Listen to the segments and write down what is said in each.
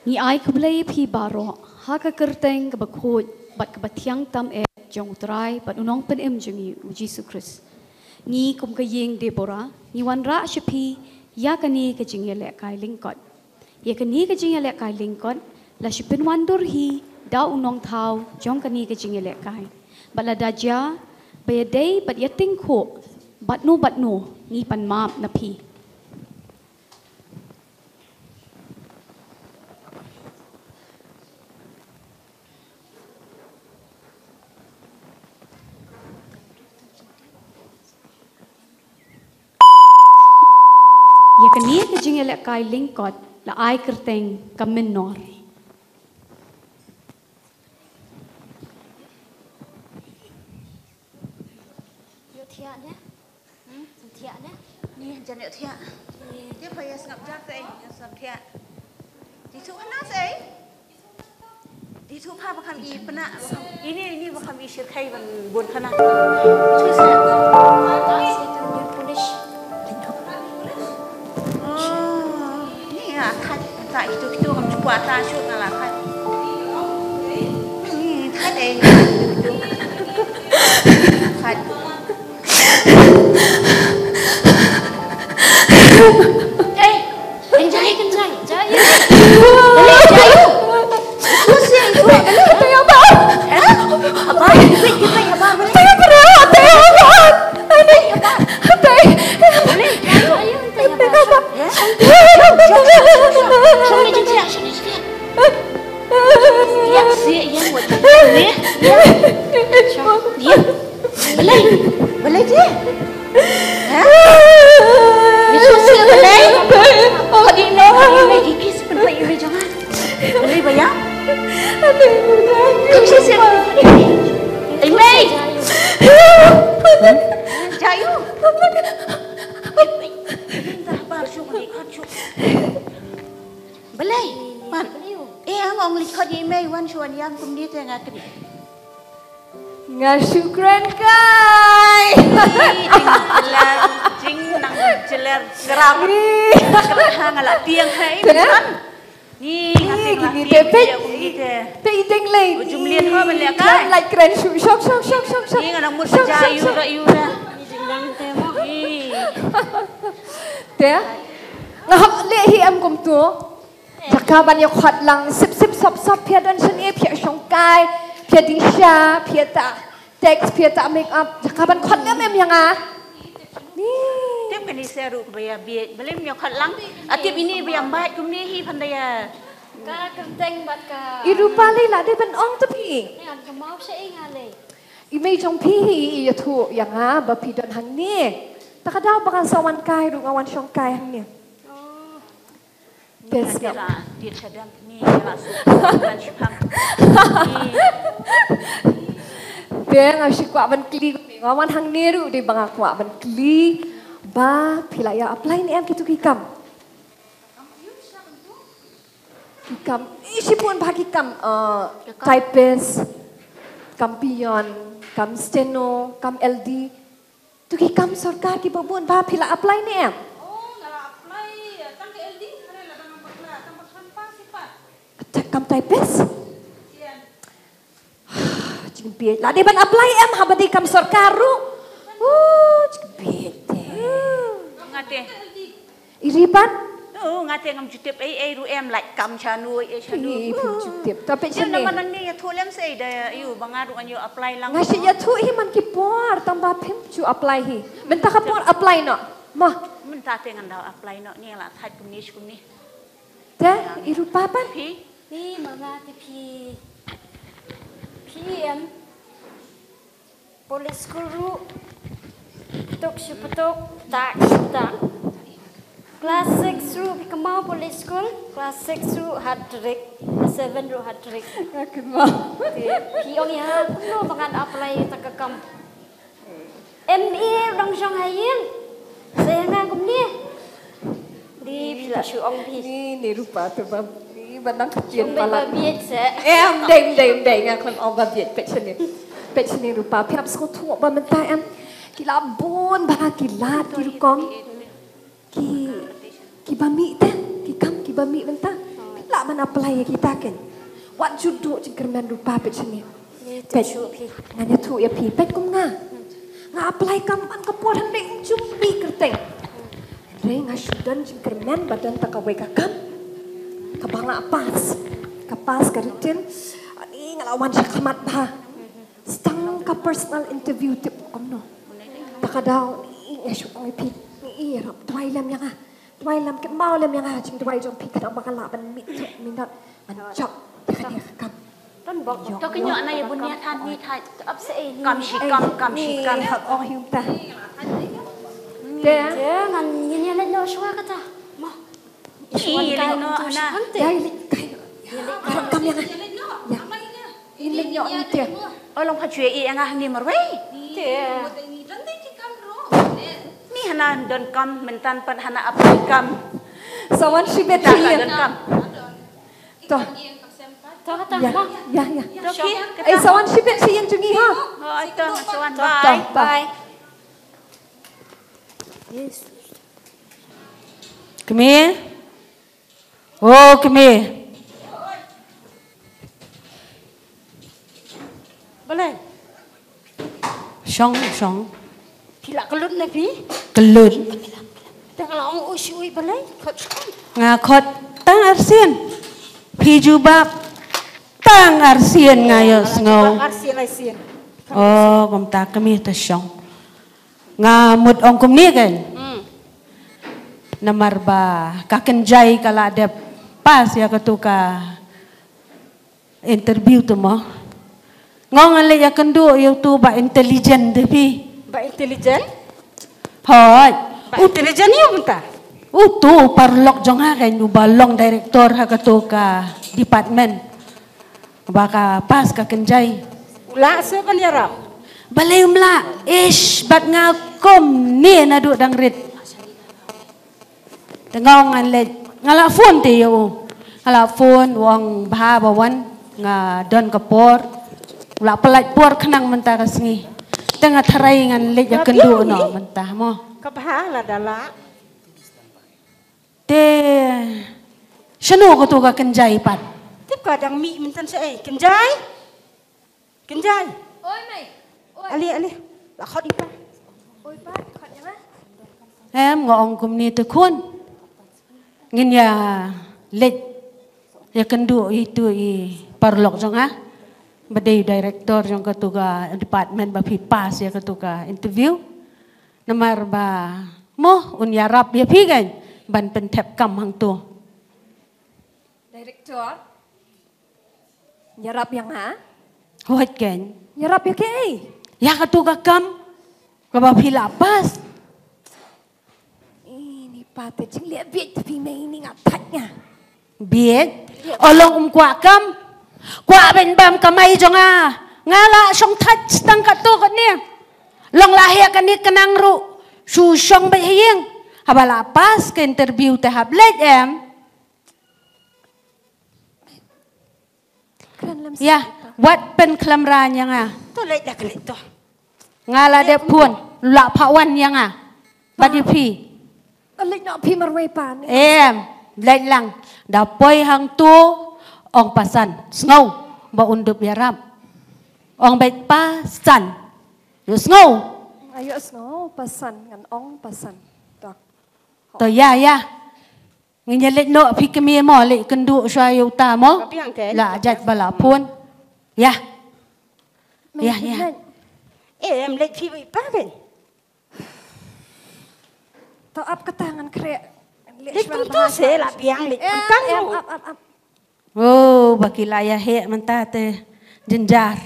Ni ai keblai pi baro, ha ka kerteng ke bakut, bat ke batiang tam jong utrai, bat unong pen jengi uji Yesus. Ni kum ke yeng Deborah, ni wan ra shepi, ya kani ke jingele kai lingkot. Ya kani ke jingele kai lingkot, la shipin wan hi, da unong tau, jong kani ke jingele kai. Bat la daja, bayadei bat yating ko, bat no, ni pan maap na pi. Ya kani ke jingele kai lingkot la ai kerteng kaminor. Yo thia ne? Thia ne? Ni jan yo thia. Dia payah ngap jak sai, sam thia. Di tu ana sai? Di tu pa bakam I pena. Ini bakam I shirkai ban bun kana. Tu sai. Tại itu kamu cuba tak shoot ngalah kan? Thật em. Thật. Anh trai kan trai, trai. Boleh trai. Pusing tu. Boleh trai apa? Apa? Wait, kita apa? Boleh. Trai apa? Trai apa? Ini apa? Trai. Boleh. Ayo, trai apa? Ya. Sini je. Ya, siap yang buat ni. Ya. Dia. Boleh je. Ha? Itu siap boleh. Hari ini gigi sebentar ini jangan. Boleh bayar? Kamu siap. Ini. Jayu. Boleh. Man. Ang likod ni may wan suan yang kumdi te nga kri. Nga syukran kai. Jing nang jeler geram. Kerah ngala tiang hai. Ni gini te pe ideng lei. Jumlian ho ban le kai. Like kren shok. Ni nang mur jayu ra yura. Jinglang te mo. Te. Ngahap le hi am kum tu. Jakaban ya khat lang sip sop pia dan seni pia shongkai pia disha pia ta text pia ta make up jakaban khat ngam em yang ni Tem kan seru baya biet belum yo khat lang atip ini bayang baik kumni hi pandaya Ka kenteng bat ka. irupa le la de ban ong tu pi Ni an ka mau se ngale. imei jong pi hi ya thu yang ba pi don hang ni takadaw bakan sawan kai ru ngawan shongkai hang ni Bes ngap dia sedang ni langsung kan syuham. Beng asyik kuat ban kli ngawan hang neru de bang kuat ban kli ba pilaya apply ni em kitu kikam isi pun bagi kam typist kampion kam steno kam LD tu kikam sarkar ki babun ba pila apply ni em kam typist Cik biet lah dia ban apply em haba di kam sarkaru cik biet Ngate. iriban Ngate ngam jutip ru em like kam chanu chanu. jutip tapi Dia sini nama nang ni ya tholem sei da yu bangaru anyo apply lang. ngasih ya tu himan ki por tambah pem cu apply hi benta ka por apply no mah Minta tengan dah apply no ni lah thai kumni. teh iru papan Pi Ni mga te PM Police guru tok sipatok tak. Class 6 ru bikamau police school, class 6 ru hat-trick, 7 ru hat-trick. Kenapa? Pi ong ya, no bangan apply takakam. ME rong song hayin. Saya ngagum ni. Di pila su ong pi. Ni rupa tu bab ni bandang kecil Jumpa pala biet se. deng ngakon om ba biet pet sini rupa piap sko tu ba menta em kilabon ba kilat kirukom ki bami ten ki kam ki bami benta la mana apply kita kan. Wat judo jengkerman rupa pet sini. Pet chu pi. Nganya tu ya pi pet kum nga. Nga apply kampan kapur hendeng jumpi kerteng. Ring asudan jengkerman badan takawai kakam. Kabanga pas. Kapas karitin. Ani ngalawan siya kamat ba. Stang ka personal interview tip kono. Takadaw ni asu ang pi. Ni irap tuai lam yang ah. Tuai lam ket mau lam yang ah jing tuai jong pi kadang bakal laban minat anjak kan ya kam. Ton bok. To kenyo ana ya bunya than ni thai up se ni. Kam shi kam. Hak ong hium ta. Dia ngan ni le no shwa ka ta. Mo. Ih, no ana. Dai li kai. Kam yang ah. Ya. Ini nyok ni dia. Long pha chue i anga ni mar wei. Dia. Ni hana don kam mentan pan hana apply kam. Sawan shibet Tak dia. don kam. Toh. To ka ta. Ya, Mo. ya. Okey. Eh, sawan shibet si yang jungi ha. Oh, itu sawan Toh, bye. bye. Yes. Come here. Oh, come here. Boleh. Song. Pila kelut na pi. Kelut. Tang long usui boleh. Ngakot tang arsian. Pijubab tang arsian ngayo ngau. Arsian ai sian. Oh, kumta kami ta song. Ngamut ong kumni kan. Namar ba kakenjai kala ada pas ya ketuka interview tu mo. Ngong ale ya kendu you tu ba intelligent tapi. Ba intelligent? Hoi. Ba intelligent ni unta. Utu parlok jong ha kan balong direktor ha ketuka department. Baka pas kakenjai. Ula se kan yarap. Balay umla, bat ngakom ni nadu dang rit. Tengong ngala phone ti yo. Ngala phone wang baha bawan nga don kapor. Ula pelat por kenang mentah kasngi. Tengah tarai ngan lek ya kendu no mentah mo. Kabaha la dala. Te Shanu ko tu ka kenjai pat. Tip kadang mi mentan se kenjai. Kenjai. Oi mai. Ali. La khot ipa. Oi pa, khat yang ah. Ngong kum ni te kun. Ngin ya lek ya kendu itu i parlok jong ha. Badai director jong ketuga department ba pas ya ketuga interview. Namar ba mo unyarap ya pigan ban pentep kam hang tu. Direktur. Nyerap yang ha? Hoat kan. Nyerap ya ke? Ya ketuga kam ba pas. Ini pate jing liat biet tapi mai ini ngatatnya. Biet olong kwa kam. Kwa ben bam kamai jong a. Ngala song tat stang ka tu kan ni. Long lahir kan ni kenang ru. Su song ba hieng. Habala pas ke interview te hablet Ya, wat pen kelamran yang Tu lek dah kelik tu. ngala de pun la pawan yang badi pi. Alik nak pi marwai pan. Lek lang da poi hang tu ong pasan ngau ba undup yarap. Ong bet pasan. Yo ngau. Ayo snow pasan ngan ong pasan. Tak. To ya. Nginyelet no pi kemi mo lek kendu syayu ta mo. La jat bala pun. Ya. Ya. Em lek pi ipa kan. Tak ap ke tangan krek. Lek pun tu se la biang lek kan tu. Ap. Oh, baki laya he mentah te jenjar.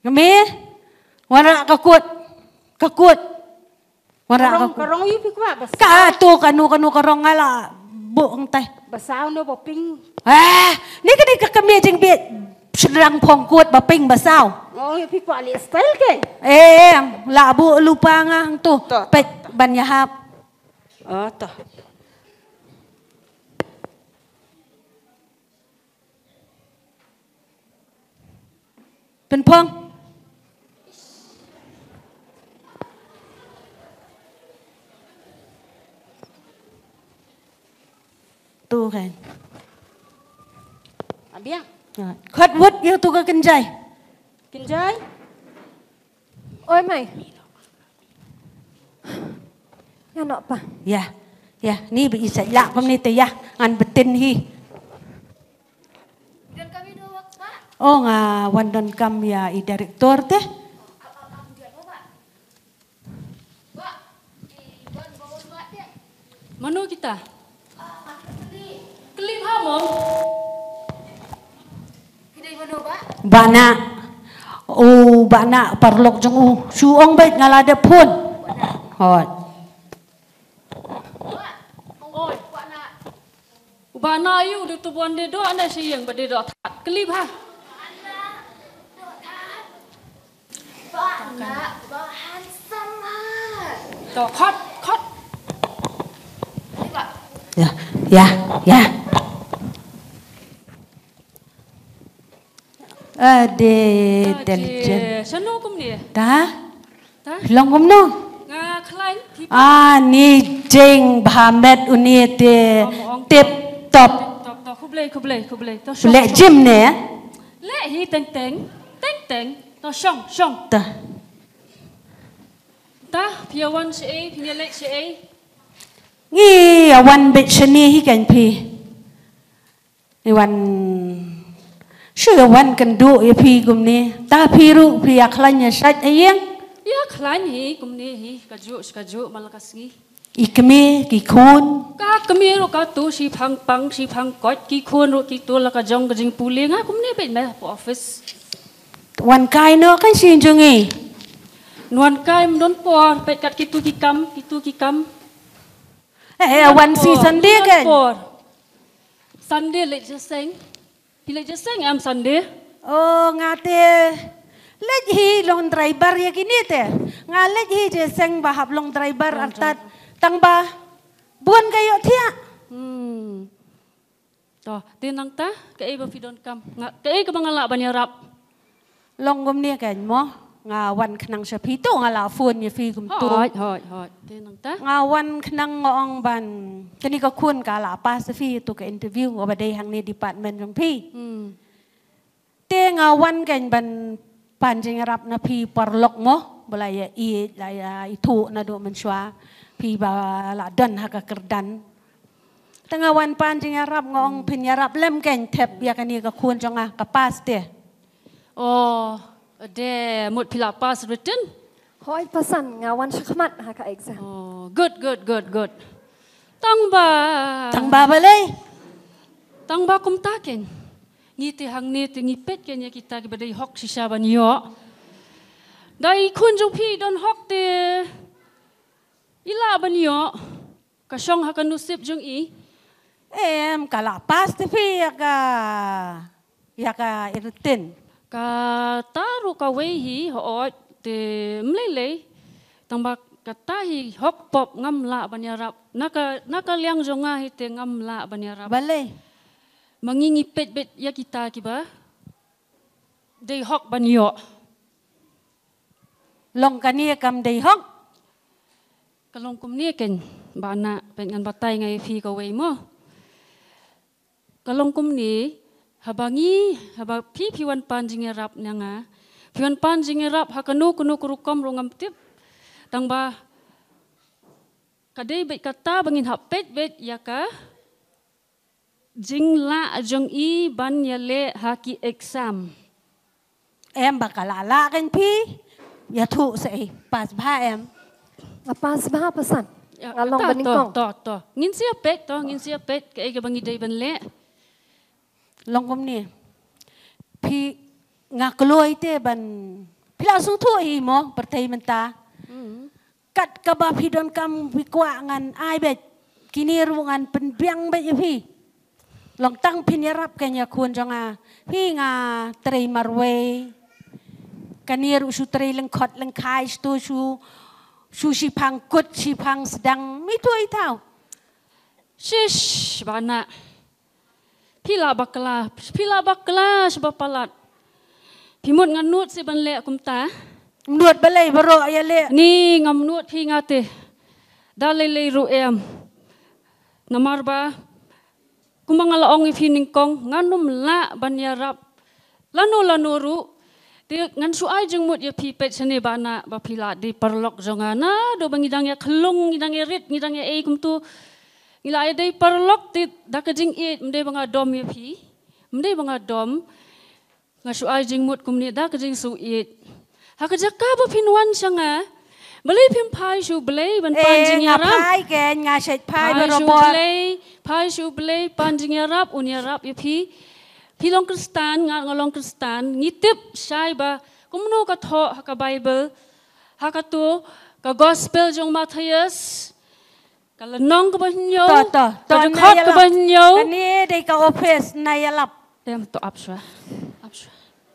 Ngemi, warak kakut. Warak Karong yu pi kwa bas. ka tu kanu karong ngala buang teh. Basau no boping. Ni kini kami jeng biet sedang pongkut baping basau. Oh yu pi kwa li style ke. Labu lupa ngang tu. Pet banyahap. Oh toh. Penpong. tu kan. Abia. Khot wut yêu tu ka kenjai. Kinjai. Ôi mày. Ya nak apa? Ya. Ya, ni bi isai lak pam ni te ya. Ngan betin hi. Oh nga wandon kam ya I direktor teh. Mana kita? Kelip hamong. Bana. Oh bana parlok jong suong bait ngalada pun. Hot. Oi, Bana you tu buan de do anda siang bade do that. Kelip ha. Bana, handsome ha. To khot. Ya, ya, ya. Ade intelligent. Sano kum ni? Dah? Ta? Long kom no? Nga klain pi Ni jeng Bahamet uni te tip top. to kublai. To Lek gym ne? Le hi teng. To shong. Dah. Ta piawan si ai, pinelek si ai. Ngi awan bet shani hi kan pi. Iwan sure awan kan du ya pi gum ni. Ta pi ru pi aklanya sat ayeng. Ya klain hi kum ni hi kaju malakas ngi. Ikme ki khun. Ka kami ro ka tu si phang kot ki khun ro ki tu la ka jong ka jing puling ha kum ni bet me po office. Wan kai no kan sin jungi. Nuan kai mdon por bet kat ki kam. Wan si Sunday kan. Sunday lek jaseng. Pilek jaseng am Sunday. Oh ngate lej hi long driver ya kini te. Ngalej hi je seng bahap long driver artat tang ba buan kayo tia. To tinang ta ka ba fidon kam. Ka ka mangala banyarap. Long gum ni kan mo nga wan khnang sha pi tu nga la phone ya fi gum tu. Hoi. Tinang ta. Nga wan khnang ngong ban kani ka khun ka la pa sa fi tu ka interview wa ba dei hang ni department jong pi. Te nga wan kan ban panjing rap na pi parlok mo bala ya I la ya itu na do menswa pi ba la dan ha ka kerdan tanga wan panjing rap ngong pin ya rap lem kan tep ya kani ka khun jonga ka pas te Oh, de mut pilapas written. Hoi pasan ngawan syakmat ha ka exam. Oh, good. Tang ba balay Tang ba kum taken. Ngiti hang ni ti ngipet kenya kita ki badai hok si saban yo. Dai kun jong pi don hok te ila ban yo. Ka syong ha ka nusip jong I. ka la pas te pi ya ka irutin Ka taru ka wehi ho te mlele. Tang ba katahi hok pop ngam la banyarap. Naka liang jonga hi te ngam la banyarap. balay Mangingipet bet ya kita kiba. Dei hok banyo. long kani kam dei hok Kalong kum ni ken bana pen ngan batay ngai fi ka wei mo. Kalong kum ni habangi haba piwan panjing rap nanga. Piwan panjing rap hakanu kunu kurukom rongam tip. Tang ba kadai bet kata bangin hapet bet ya ka. Jingla jong I ban yale haki exam. bakalala kan pi ya thu sai pas ba Apa sebab pasan? Ngalong beningkong. To. Ngin sia pet ka ega bangi dai ban le. Long kom ni pi nga kloy te ban pila su thu hi mo pertai menta kat ka ba pi don kam pi kwa ngan ai bet kini ruangan penbiang bet pi long tang pinyarap kanya kun jonga pi nga trei marwe kanir usu trei lengkot lengkai stu su si pang kut si pang sedang mi tu ai tau Shish bana. Pila bakla sebab palat. Pimut nganut si ban le kum ta. nuot balai baro ayale Ni ngam nut pi ngate. Dalai ru em. Namar ba kumangala ong ifining kong nganum la banyarap lanu ru di ngan suai jeng mut ya pipet sene bana ba pila di perlok jongana do bangidang ya kelung ngidang ya rit ngidang ya kum tu ngila ai dei perlok ti dakajing e mde banga dom ya pi mde banga dom nga suai jeng mut kum ni dakajing su e hakajaka ba pinwan sanga belai pim pai su belai ban panjing ya ram pai ke nga sait pai pai su berobot belai pai su belai panjing ya rap un ya rap ya pi Pilong Kristan ngalong Kristan ngitip syai ba kumno ka tho ka Bible hakatu ka gospel jong Matius ka lenong ka banyo ka dekot ka banyo kani dei ka office na yalap dem to apswa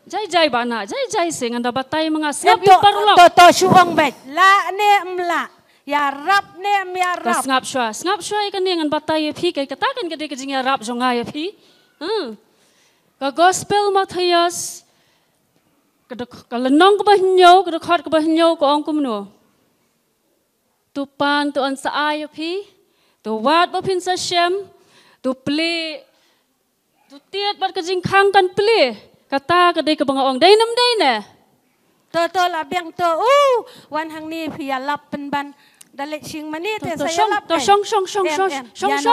jai bana jai sing anda batai mga snap yu parlok to suong bet la ne mla ya rap ne ya rap snap shwa ikani ngan batai phi kai katakan ka de ka jing ya rap jong ya phi ka gospel Matius ka lenong ka bahnyo ka dekot ka bahnyo ko ong kumno tu pan tu an sa ay phi tu wat ba pin sa shem tu ple tu tiat bat ka jing khang kan ple kata ka dei ka banga ong dei nam dei ne to la biang to wan hang ni phi ya lap pen ban dalet sing mani te saya lap to shong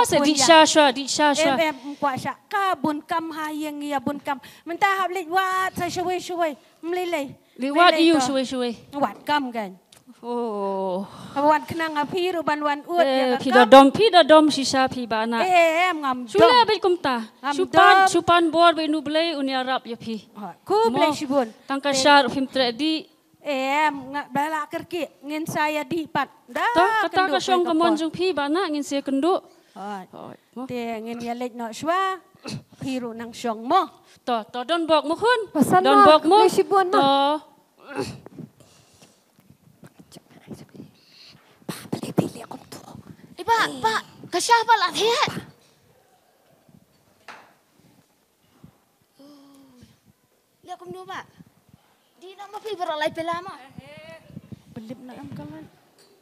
se di sha kwa sha ka bun kam ha yang ya bun kam mentah hab lit wat sa shwe mlele liwat iu shwe wat kam kan oh wan kenang api ruban wan ut ya pi da dom sisa pi bana ngam sula bet kumta supan bor be nu blei unia rap ya pi ku blei sibun tangka syar film tredi bala kerki ngin saya dipat dah kata ka syong kamon jung pi bana ngin se kenduk te ngin ya lek no shwa piru nang syong mo to don bok mo hun Pasan don ma, bok mo may sibon to Pilih aku tu. Pak, kasih apa lah dia? Lihat kum dua pak. Di nama pi beralai pelama. belip na am kaman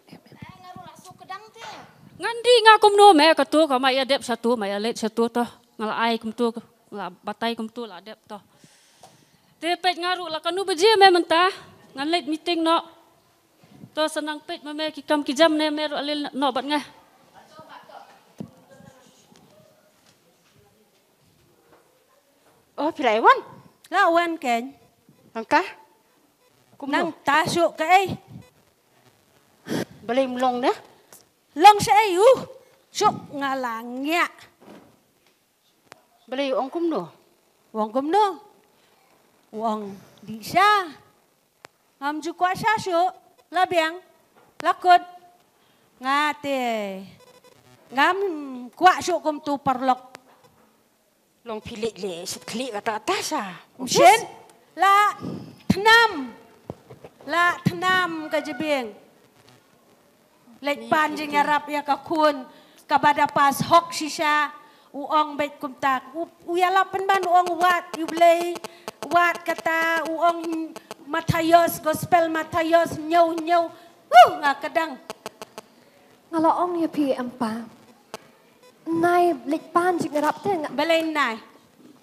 Ngaruh langsung kedang teh. ngandi ngakum no me ka tu ka mai adep satu mai alet satu to ngalai kum tu ngala batai kum tu la adep to te pet ngaru la kanu beje me mentah ngalet meeting no to senang pet me ki kam ki jam ne me ro alil no bat ngah Oh, pilai wan. la wan ken Angka. nang tasuk ke Balai melong dah. long sa suk ngalangya Balai ong kumno. wong kumno wong di sya ngam ju kwa sya suk labiang lakut ngate ngam kwa suk kum tu perlok Long pilih le sekali kata atas ah. Mshin la thnam ka jebeng lek pan jing arab ya ka kun kabada pas hok shisha uong bet kumtak uyala penban uong wat yublei wat kata uong Matius gospel Matius nyau nga kadang Ngalaong ya pi empa. Nai lek pan jing rap te nga. balai nai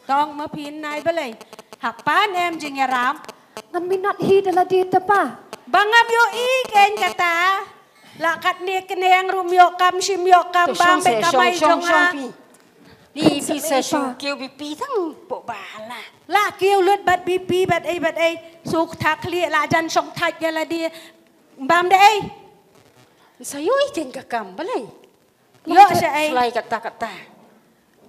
tong ma pin nai balai hak pan em jing arab Ngan minat hi dala di tepa. bangam yo i ken kata lakat ni keneng rum yo kam sim yo kam bang be kamai jonga Di bisa syukil bipi tang po bala. la kiu lut bat bipi bat ai suk thak li la jan song thak ya la di bam de ai Sayo ijen kakam balai. yo sa ai Selai kata-kata.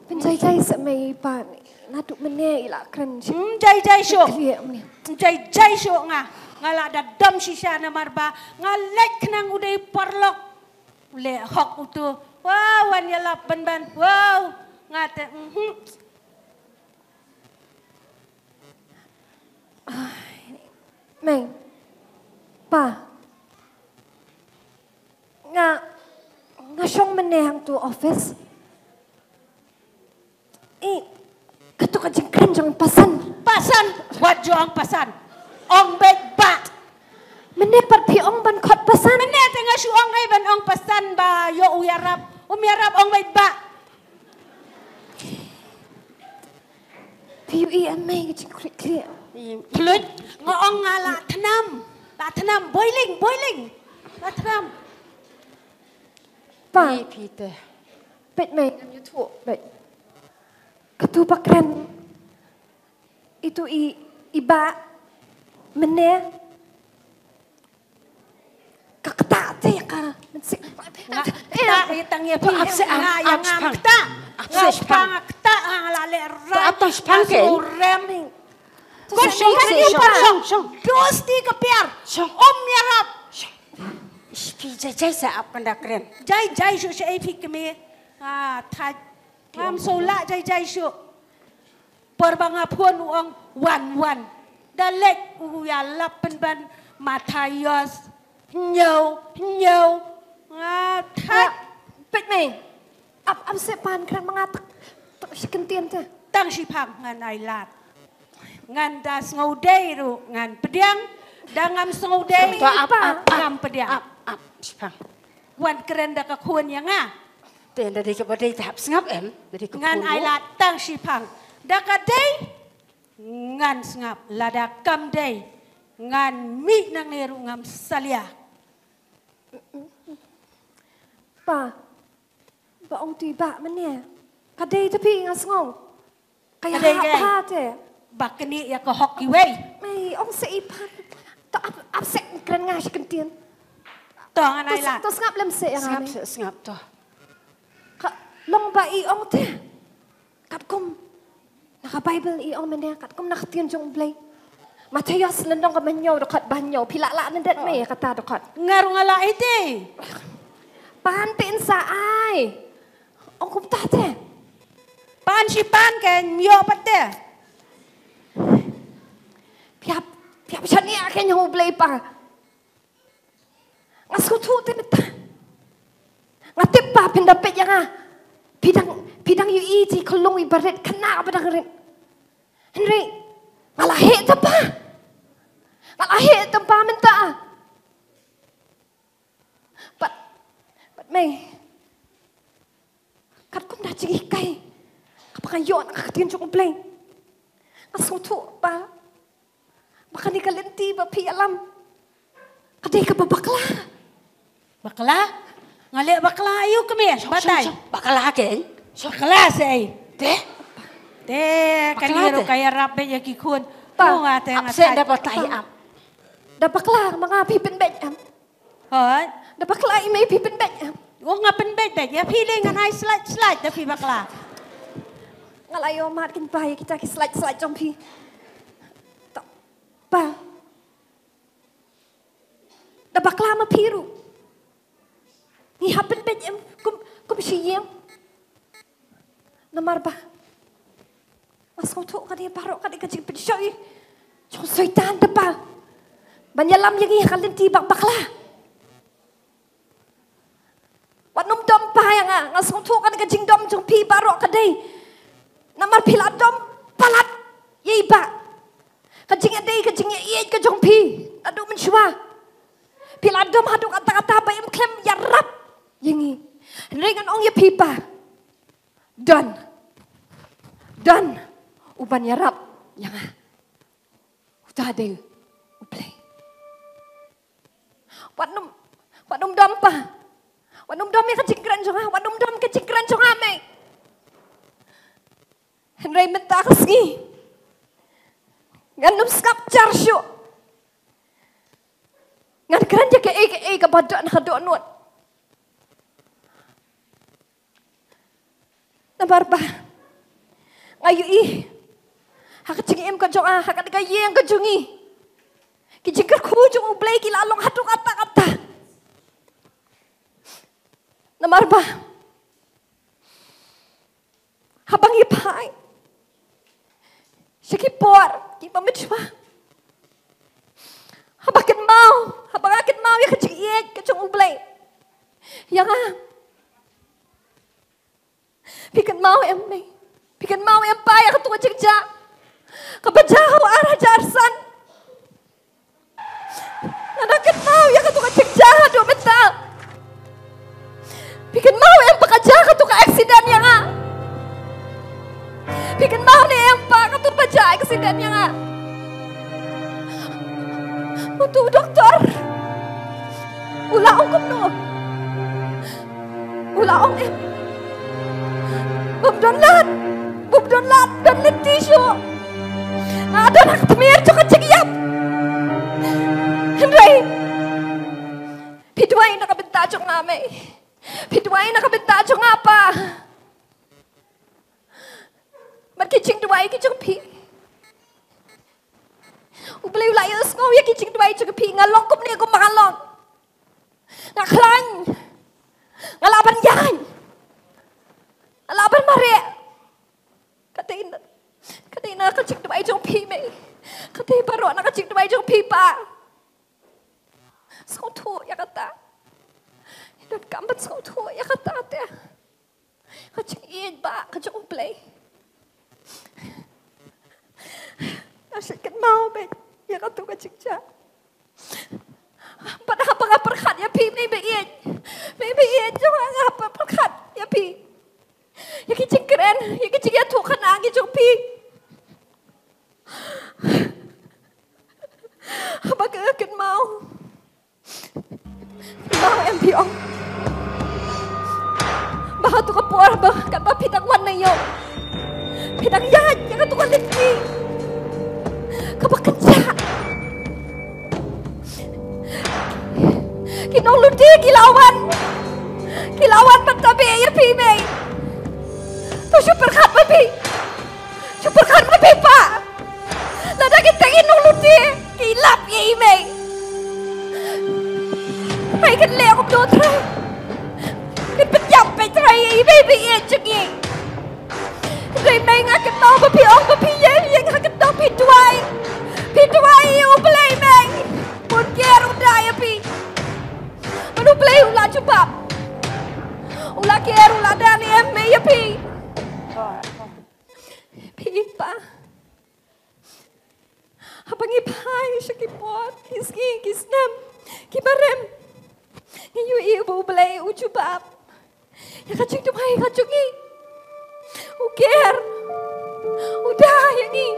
Penjai-jai semai pan. Naduk mene ila kren. jai syuk Clear mene. jai syuk ngala da dam shisha na marba ngalek nang udai porlok le hok utu wow wan ya lap ban wow ngate Meng. Pa. Nga syong menehang tu office. Kato ka jing kren jang pasan. wat joang pasan ong bet ba Mene pat pi ong ban khot pasan. mene tengah su ong ai ban ong pasan ba yo uyarap ong bet ba Piu em mày cái chuyện kia. พลุดงอองงาละทนำละทนำ boiling ละทน Pa, ำพี่เต bet mày làm YouTube bet. Ketupakran itu iba mene kakta teh ka. งะตาไอ้ตังเงียพี่งาอย่างงามตาปังตาละเลระตัสพังเกเรมก็ช่องดูสตีกับเปียร์อมยารับพี่ใจสะอับกันดักเรนใจชัวใช่พี่กมีทัดงามโซล่าใจชัวเปิดบังอาพวนอุองวันดาเล็กอุยาลับเป็นบันมาทายอสเหี่ยวทัด Bet mày ap sepan kran mangatak sekentian teh. ตั้งชิพังงานไอลาดงานดาสงอเดย์รูงานเปดียงดังงามสงอเดย์งามเปดียงชิพังวันเกรนดากะควรยังเตือนdari ke badai tahap sengap dari ke งานไอลาดตั้งชิพังดากะเดย์งานสงับลาดากำเดย์งานมีนังเนรุงามสัลยา Ba ông tùy bạ mà nè. Cả đây ta bị ngã ngông. Cái hạ pa thế. บักกะนี่ยากะฮอกกิเว้ย Mày ông sẽ ipan. Ta ap sẽ kran ngã sekentian. ต่ออันไอลาด Ta ngap lem sẽ ngam. sengap tu Ka long ba i ông thế. Kat kum. Naka Bible i ông mene kat kum nak tian jong blay. Matias lendong ka manyo dekat banyo. Pila la nandet me kata dekat. ngaru ngala ide Pantin sa ai. Ông kum ta thế. ปานชิปานแกมยอปัดเต Piap chani akan yang blay pa. Ngasku tu te meta. Ngatip pa pendapet yang pidang yu iti kolong ibarat kena padang rin. Henry ngalahe tempa. Ngalahe tempa menta. But may kat kum dah cigi kai. Kapag yon ang katin jong blay. Ngasku tu pa. Baka ni kalenti ba pi alam. Kadai ka ba bakla? bakla ngale bakla ayu kami batay bakal ken bakla say teh kaniro kaya rabe ya kikun Pa, nga te nga absen dapat tahi am Da bakla mga pipin bet am. hoy Da bakla imay pipin bet am. nga penbet ya pili nga ay slide da pi bakla Ngalayo mat kin pa kita ki slide jom pi. Pa. Da bakla ma piru. Ni happen bet am kum siyem. Namar ba. Mas ko to kadi paro kadi kajing pensyoy. Jong soitan da pa. Banyalam yang i kalenti bakla. Wat num dom pa yang ngasong to kadi kajing dom jong pi paro kadi. Namar pila dom palat. Yeiba. Kajing adai kajing iet kajong pi. Adu mensyua. Pila dom hadu kata-kata bayam klem yarap. Yangi. Dengan ong ya pipa. Dan. Uban yarap. Yang udah ada. Uplay. Wat num dom pa. Wat num dom ya kajing kran jong ha. Wat num dom kajing kran jong ha me. Henry mentakas ngi. Ngan num skap charsyo. Ngan kran ja ke kabadan hado nuat. Nambar ba. Ngayu i. Hakajing em ka jong a hakadiga yeng ka jongi. Kijingkar ku jong ublay kilalong hado kata-kata. Nambar ba. Habang ipay. Sikipor, kita mencoba. Habakin mau ya kecil kecung ublay. Yang bikin mau em payah ketua jengja. Kebajahu arah jarsan. Nanakin mau ya ketua jengja do mental. Bikin mau em pekerja ketua aksiden yang bikin mau nih em pak ketua dan yang untuk dokter ula ong kum no ula ong em bub don lat don lat tisu ada nak temir cukup cekiyap Henry Pidway nakabenta chong ame Pidway nakabenta chong apa Markicing duway kichong pi Ubelay ulayos ngaw ya kicing duway chong pi ngalong kum ni kum makalong Ngaklang ngalaban yan ngalaban mare Katain na kicing duway chong pi me Katain baro na kicing duway chong pi pa Skong tu ya kata Hidot kambat skong tu ya kata te Kicing iin ba kicing ubelay Asyik kan mau be ya kata kicing ja Pada apa perkat ya pi me iin jangan apa perkat ya pi ya kicing keren ya kicing ya tu kena kicing pi Apa kan mau em piong Baha tu kapur kan ba pitang wan na yo Pitang yan yang tu kan leki Kapakenca Kinong ludi Kilawan pagtabi ya pimay Tu superkat mabi Superkat mabi pa Ladagin tangin nong ludi Kilap ya imay Hay kan lẹ không đồ thay Kan penyap pe thay imay biye chungi Rồi mày ngã kan mau bapi ong bapi ye yang kan dong pidway ublay mày Mun ker udah ya pi Manu play ulah cubap Ulah ker ulah dani em ya pi Pi pa Apa ngipai syakipot Kiski kisnam Kibarem Ngayon ibu balay ujubab Ya kacing tumay kacing i Uker Udah yang i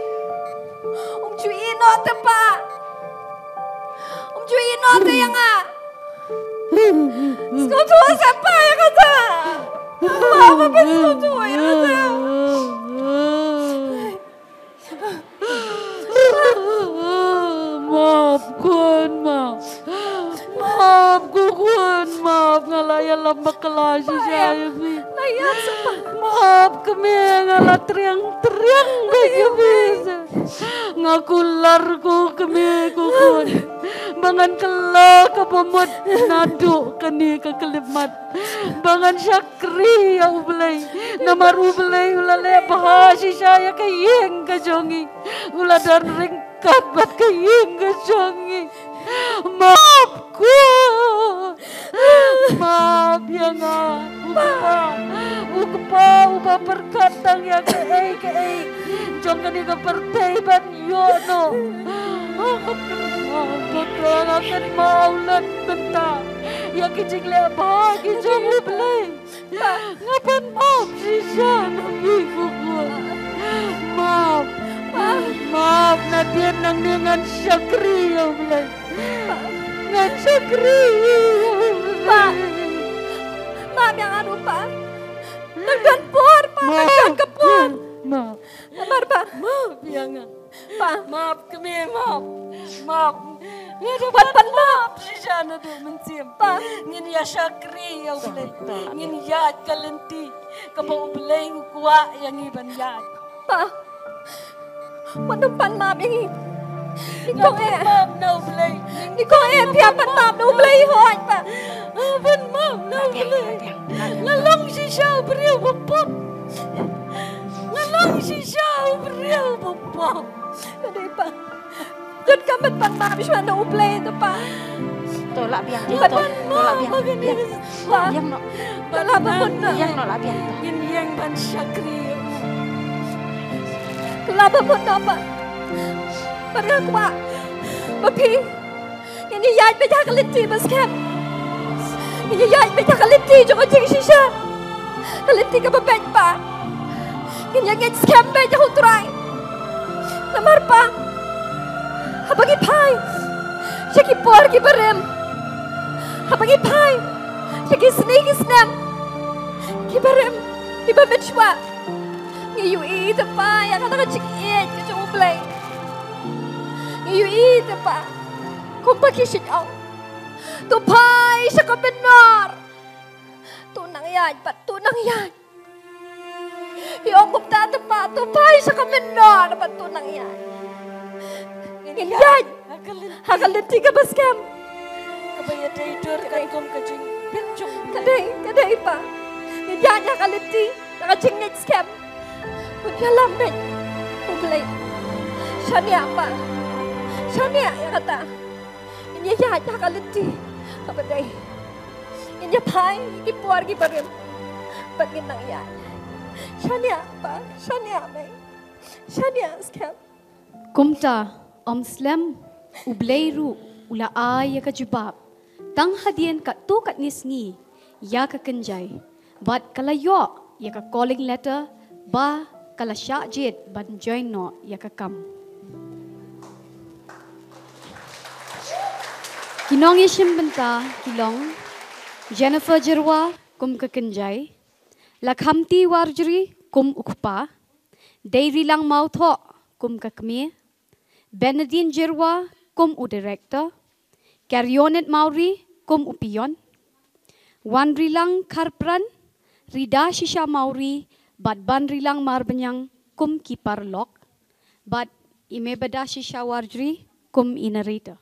Cuyin note pa Cuyin note yang Skotua siapa ya kata Mama kan skotua ya kata Maaf kun maaf kun maaf ngalaya lambak kelas saya bi Layan siapa maaf kami ngalah teriang bagi bisa ngakular ku kami kun bangan kelak kepomot nadu kani kekelimat bangan syakri ya ubelai namar ubelai ulale bahasi saya kayeng kajongi uladan ringkat bat kayeng kajongi maaf ya nga upa perkatang ya ke jong kani ka pertaiban yono bakal akan maulan benta ya kicing leba kicing ubelai ngapan maaf sisa nabi kuku maaf nadian nang dengan syakri ya ubelai ngan syakri Maaf yang anu Pak Nagdan por Pak Nagdan kepor maaf Namar Pak maaf ya nga Pak maaf kami maaf Buat pan maaf sisa na do mencium Pak ngin ya syakri ya ubelai ngin yat kalenti kabang ubelai kuwa yang iban yat Pak Waduh pan maaf yang Ikaw maaf na ubelay Ikaw piapan maaf na ubelay hoy Pak Pan maaf na ubelay Ngalang si siya beriyaw bapap Ngalang si siya beriyaw bapap Aduh Pak Dut kamat pan maaf siya na ubelay ito Pak Tolak biang Pan maaf Pak Yang no Wala pa po na Yang no la biang Yang ban syakri Kelapa po na Pak Parang Pak Papi Ini yay pa kaliti mas kem Ini yay pa kaliti Joko jing sisya Kaliti ka babet pa Ini yang ngit scam pa Joko try Namar pa. Habagi pai. Shaki por ki barem. Habagi pai. Shaki snake snam. Ki barem. Ki babechwa. Ngayu ita pa. Yang kata cik iet ke jong play. Ngayu ita pa. Kumpa ki shikau. Tu pai shaka benar. Tu nang yan pat tu nang yan. Yung kumta pa tu pai shaka benar pat tu nang yan. Inyan. Hakaliti ka baskam. Kabaya tidur kan kom kajing pinjong. Kadai pa. Inyan hakaliti. Nakaching next scam. Kunyalam din. Kukulay. Shania pa. Shania yang kata. Inyan hakaliti. Kabaday. Inyan pai. Ipuar gibarim. Ba't ginang yan. Shania pa. Shania may. Shania scam. Kumta. Om Slem, ubleiru, ula ay ka jubab. Tang hadian ka tu kat nisngi, ya ka kenjay. Bat kalayo, ya ka calling letter, ba kala syak jit ban join no, ya ka kam. Kinong yishim benta, kilong, Jennifer Jirwa, kum ka kenjay. Lakhamti warjri, kum ukpa. Dairy lang mautho, kum ka kmi. Benedine Jirwa, kum u director. Karyonet Mauri, kum upion. Wan rilang karpran, Rida Shisha Mauri, bat ban rilang marbanyang, kum kipar lok. Bat imebada Shisha Warjri, kum inarita.